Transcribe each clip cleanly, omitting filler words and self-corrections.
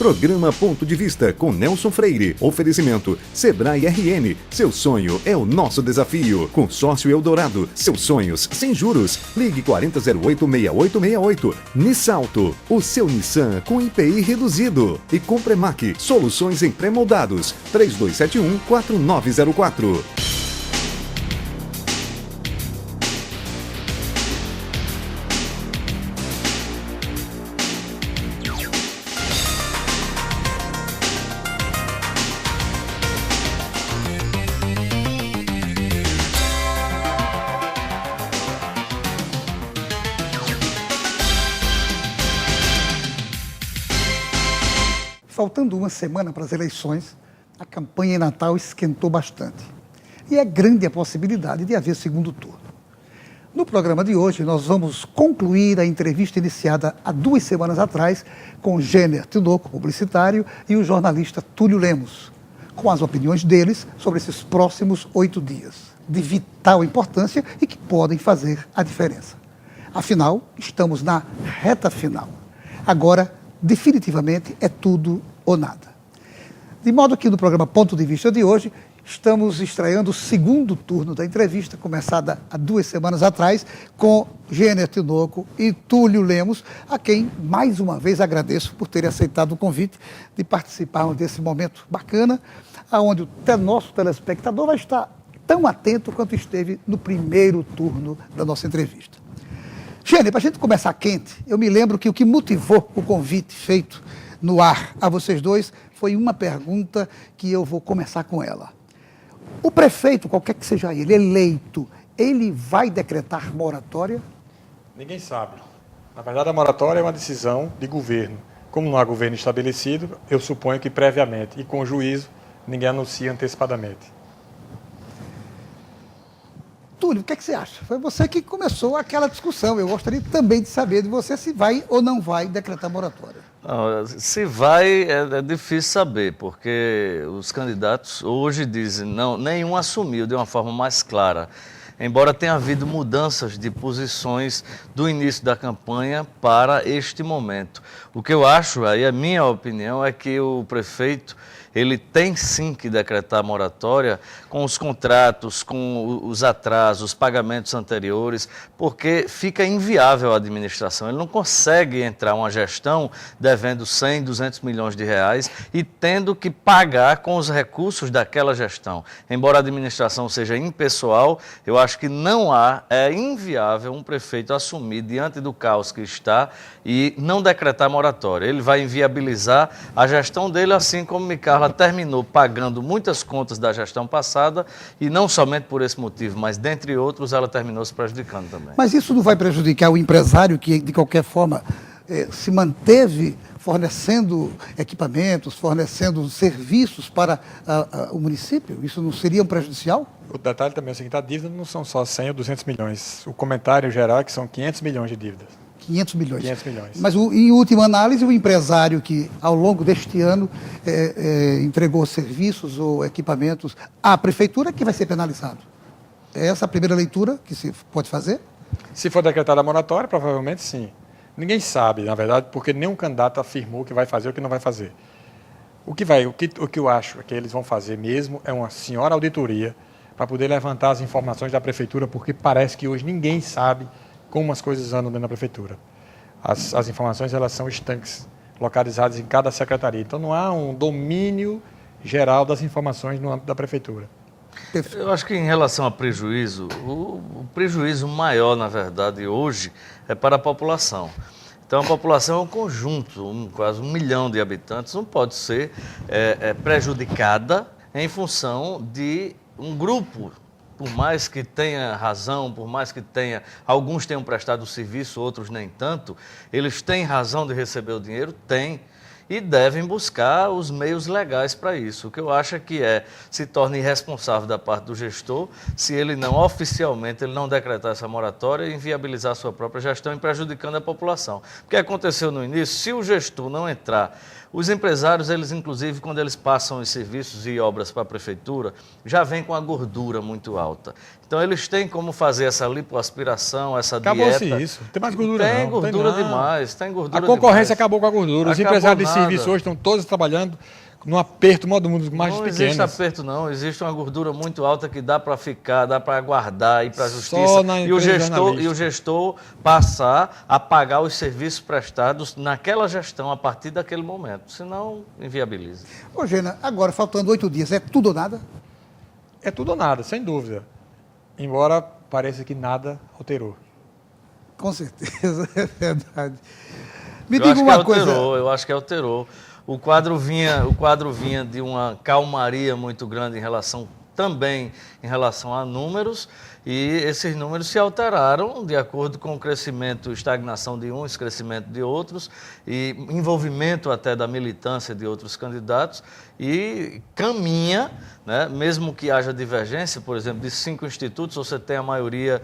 Programa Ponto de Vista com Nelson Freire. Oferecimento Sebrae RN. Seu sonho é o nosso desafio. Consórcio Eldorado. Seus sonhos sem juros. Ligue 4008-6868. Nissalto. O seu Nissan com IPI reduzido. E Compremac. Soluções em pré-moldados. 3271-4904. Faltando uma semana para as eleições, a campanha em Natal esquentou bastante. E é grande a possibilidade de haver segundo turno. No programa de hoje, nós vamos concluir a entrevista iniciada há 2 semanas atrás com Gêner Tinoco, publicitário, e o jornalista Túlio Lemos, com as opiniões deles sobre esses próximos 8 dias, de vital importância e que podem fazer a diferença. Afinal, estamos na reta final. Agora, definitivamente, é tudo ou nada. De modo que no programa Ponto de Vista de hoje, estamos estreando o segundo turno da entrevista, começada há 2 semanas atrás, com Gêner Tinoco e Túlio Lemos, a quem, mais uma vez, agradeço por terem aceitado o convite de participarmos desse momento bacana, onde o nosso telespectador vai estar tão atento quanto esteve no primeiro turno da nossa entrevista. Gêner, para a gente começar quente, eu me lembro que o que motivou o convite feito no ar a vocês dois foi uma pergunta que eu vou começar com ela. O prefeito, qualquer que seja ele, eleito, ele vai decretar moratória? Ninguém sabe. Na verdade, a moratória é uma decisão de governo. Como não há governo estabelecido, eu suponho que previamente e com juízo, ninguém anuncia antecipadamente. Túlio, o que você acha? Foi você que começou aquela discussão. Eu gostaria também de saber de você se vai ou não vai decretar moratória. Não, se vai, é difícil saber, porque os candidatos hoje dizem, não, nenhum assumiu de uma forma mais clara. Embora tenha havido mudanças de posições do início da campanha para este momento. O que eu acho, aí a minha opinião, é que o prefeito, ele tem sim que decretar moratória com os contratos, com os atrasos, os pagamentos anteriores, porque fica inviável a administração. Ele não consegue entrar uma gestão devendo 100, 200 milhões de reais e tendo que pagar com os recursos daquela gestão. Embora a administração seja impessoal, eu acho que é inviável um prefeito assumir diante do caos que está e não decretar moratória. Ele vai inviabilizar a gestão dele, assim como Micarla terminou pagando muitas contas da gestão passada e não somente por esse motivo, mas dentre outros ela terminou se prejudicando também. Mas isso não vai prejudicar o empresário que de qualquer forma se manteve fornecendo equipamentos, fornecendo serviços para o município? Isso não seria um prejudicial? O detalhe também é o seguinte, a dívida não são só 100 ou 200 milhões. O comentário geral é que são 500 milhões de dívidas. 500 milhões. 500 milhões. Mas, em última análise, o empresário que, ao longo deste ano, entregou serviços ou equipamentos à prefeitura, que vai ser penalizado. É essa a primeira leitura que se pode fazer? Se for decretada a moratória, provavelmente sim. Ninguém sabe, na verdade, porque nenhum candidato afirmou que vai fazer ou que não vai fazer. O que eu acho que eles vão fazer mesmo é uma senhora auditoria para poder levantar as informações da prefeitura, porque parece que hoje ninguém sabe como as coisas andam dentro da prefeitura. As informações, elas são estanques, localizadas em cada secretaria. Então, não há um domínio geral das informações no âmbito da prefeitura. Eu acho que em relação a prejuízo, o prejuízo maior, na verdade, hoje, é para a população. Então, a população é um conjunto, quase 1 milhão de habitantes, não pode ser prejudicada em função de um grupo. Por mais que tenha razão, por mais que alguns tenham prestado o serviço, outros nem tanto, eles têm razão de receber o dinheiro? Têm. E devem buscar os meios legais para isso. O que eu acho é que se torna irresponsável da parte do gestor se ele não, oficialmente, ele não decretar essa moratória e inviabilizar a sua própria gestão e prejudicando a população. O que aconteceu no início, se o gestor não entrar Os empresários, eles inclusive, quando eles passam os serviços e obras para a prefeitura, já vêm com a gordura muito alta. Então, eles têm como fazer essa lipoaspiração, essa Acabou-se dieta. isso. Tem mais gordura Tem não. gordura Tem não. demais, tem gordura A concorrência demais. acabou com a gordura. Os Acabou empresários de nada. serviço hoje estão todos trabalhando num aperto, modo mundo, mais Não pequenos. existe aperto, não. Existe uma gordura muito alta que dá para ficar, dá para aguardar, ir para a Só justiça. na E o empresa gestor, jornalística. e o gestor passar a pagar os serviços prestados naquela gestão a partir daquele momento. Senão, inviabiliza. Ô, Gena, agora, faltando 8 dias, é tudo ou nada? É tudo ou nada, sem dúvida. Embora pareça que nada alterou. Com certeza, é verdade. Me Eu diga acho que uma coisa. alterou, eu acho que alterou. O quadro vinha de uma calmaria muito grande também em relação a números, e esses números se alteraram de acordo com o crescimento, estagnação de uns, crescimento de outros, e envolvimento até da militância de outros candidatos, e caminha, né, mesmo que haja divergência, por exemplo, de 5 institutos, você tem a maioria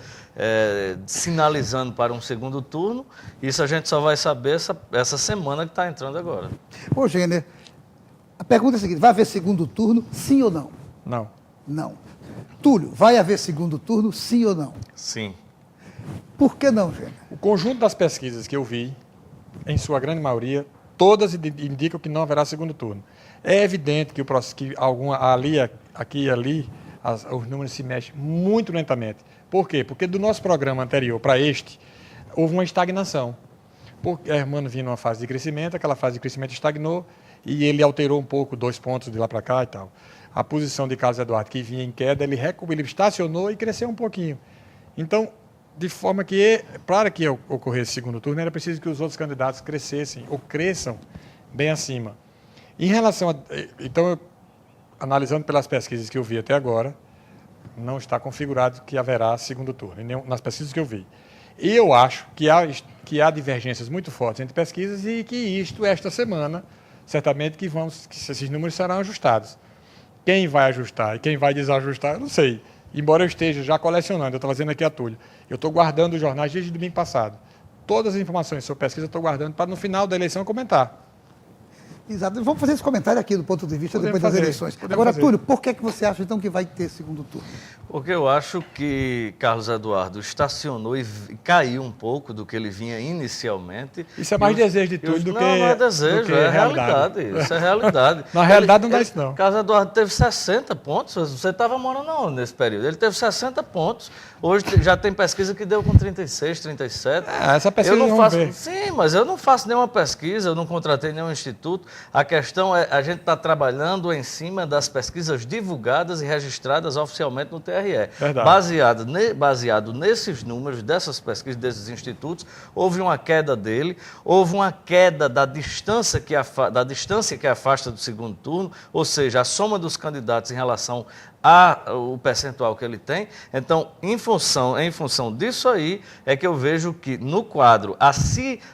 sinalizando para um segundo turno. Isso a gente só vai saber essa semana que está entrando agora. Ô, Gêner, a pergunta é a seguinte: vai haver segundo turno, sim ou não? Não. Não. Túlio, vai haver segundo turno, sim ou não? Sim. Por que não, Gêner? O conjunto das pesquisas que eu vi, em sua grande maioria, todas indicam que não haverá segundo turno. É evidente que, aqui e ali, os números se mexem muito lentamente. Por quê? Porque do nosso programa anterior para este, houve uma estagnação. Porque Hermano vinha numa fase de crescimento, aquela fase de crescimento estagnou e ele alterou um pouco 2 pontos de lá para cá e tal. A posição de Carlos Eduardo, que vinha em queda, ele estacionou e cresceu um pouquinho. Então, de forma que, para que ocorresse segundo turno, era preciso que os outros candidatos crescessem, ou cresçam bem acima. Em relação a... Então, analisando pelas pesquisas que eu vi até agora, não está configurado que haverá segundo turno, nas pesquisas que eu vi. E eu acho que há divergências muito fortes entre pesquisas e que esta semana, certamente que esses números serão ajustados. Quem vai ajustar e quem vai desajustar, eu não sei. Embora eu esteja já colecionando, eu estou fazendo aqui a Túlio. Eu estou guardando os jornais desde domingo passado. Todas as informações sobre pesquisa eu estou guardando para no final da eleição comentar. Exato. Vamos fazer esse comentário aqui do ponto de vista depois das eleições. Agora, Túlio, por que você acha então que vai ter segundo turno? Porque eu acho que Carlos Eduardo estacionou e caiu um pouco do que ele vinha inicialmente. Isso é mais desejo de Túlio do que não é desejo, é realidade. Isso é realidade. Na realidade não dá isso não. Carlos Eduardo teve 60 pontos, você estava morando onde nesse período? Ele teve 60 pontos, hoje já tem pesquisa que deu com 36, 37. Essa pesquisa eu não vamos faço, ver. Sim, mas eu não faço nenhuma pesquisa, eu não contratei nenhum instituto. A questão é, a gente está trabalhando em cima das pesquisas divulgadas e registradas oficialmente no TRE. Verdade. Baseado nesses números, dessas pesquisas, desses institutos, houve uma queda dele, houve uma queda da distância que afasta do segundo turno, ou seja, a soma dos candidatos em relação ao percentual que ele tem. Então, em função disso aí, é que eu vejo que no quadro,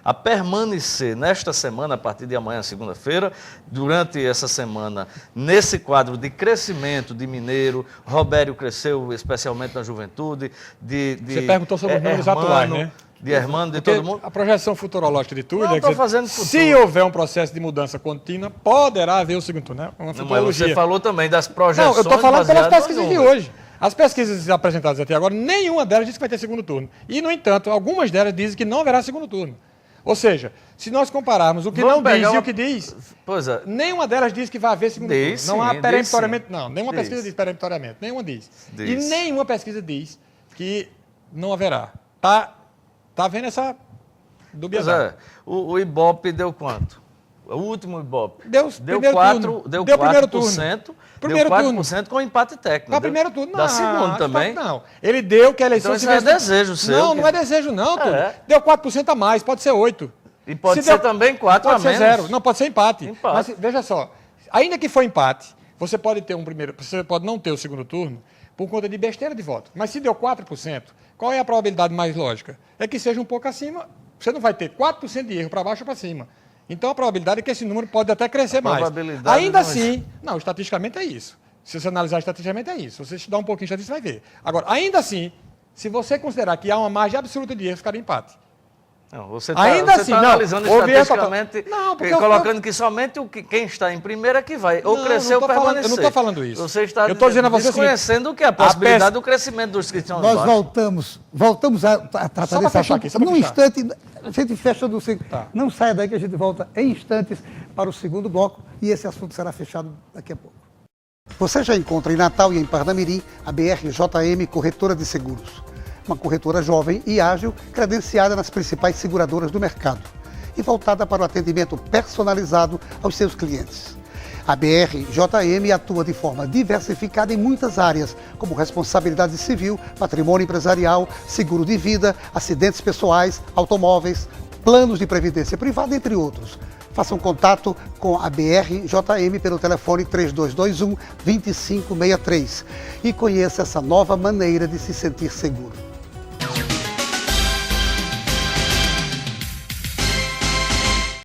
a permanecer nesta semana, a partir de amanhã, segunda-feira, durante essa semana, nesse quadro de crescimento de Mineiro, Robério cresceu especialmente na juventude. Você perguntou sobre os números atuais, né? De Hermano, de Porque todo mundo. a projeção futurológica de Túlio Não, é que fazendo se houver um processo de mudança contínua, poderá haver o segundo turno, né? Uma Não, mas futurologia. você falou também das projeções. Não, eu estou falando pelas baseadas pesquisas nos de números. hoje. As pesquisas apresentadas até agora, nenhuma delas diz que vai ter segundo turno. E, no entanto, algumas delas dizem que não haverá segundo turno. Ou seja, se nós compararmos o que Vamos não diz pegar e o que diz, Pois é. nenhuma delas diz que vai haver segundo Diz turno. Não há sim, peremptoriamente, diz sim. não. Nenhuma Diz. pesquisa diz peremptoriamente. Nenhuma diz. Diz. E nenhuma pesquisa diz que não haverá. Tá vendo essa Pois dubiedade? é. O Ibope deu quanto? O último Ibope. Deu primeiro turno. Deu Deu primeiro 4%. turno. Primeiro Deu 4% com empate técnico. Para primeiro turno, não. Da segunda também. Não. Ele deu que a eleição Então isso é desejo seu. Não, não é desejo, não, Túlio. É. Deu 4% a mais, pode ser 8%. E pode Se ser deu- também 4 a Pode ser menos. 0. Não, pode ser empate. Empate. Mas veja só, ainda que for empate, você pode não ter o segundo turno por conta de besteira de voto. Mas se deu 4%, qual é a probabilidade mais lógica? É que seja um pouco acima. Você não vai ter 4% de erro para baixo ou para cima. Então a probabilidade é que esse número pode até crescer mais. probabilidade Ainda não- assim, não, estatisticamente é isso. Se você analisar estatisticamente é isso. Se você estudar um pouquinho de estatística, você vai ver. Agora, ainda assim, se você considerar que há uma margem absoluta de erro, ficaria empate. Não, você está Ainda assim, não, analisando houve essa- estatisticamente, Não, porque colocando que somente quem está em primeira é que vai, ou Não, crescer eu ou não tô falando- permanecer. eu não tô falando isso. Você está Eu tô dizendo a você o seguinte, desconhecendo o que é a possibilidade do crescimento dos que estão Nós embaixo. voltamos a tratar Só pra desse fechar assunto. aqui, só pra Num fechar. instante, a gente fecha do segundo. Tá. Não saia daí que a gente volta em instantes para o segundo bloco e esse assunto será fechado daqui a pouco. Você já encontra em Natal e em Parnamirim a BRJM Corretora de Seguros. Uma corretora jovem e ágil, credenciada nas principais seguradoras do mercado e voltada para o atendimento personalizado aos seus clientes. A BRJM atua de forma diversificada em muitas áreas, como responsabilidade civil, patrimônio empresarial, seguro de vida, acidentes pessoais, automóveis, planos de previdência privada, entre outros. Faça um contato com a BRJM pelo telefone 3221-2563 e conheça essa nova maneira de se sentir seguro.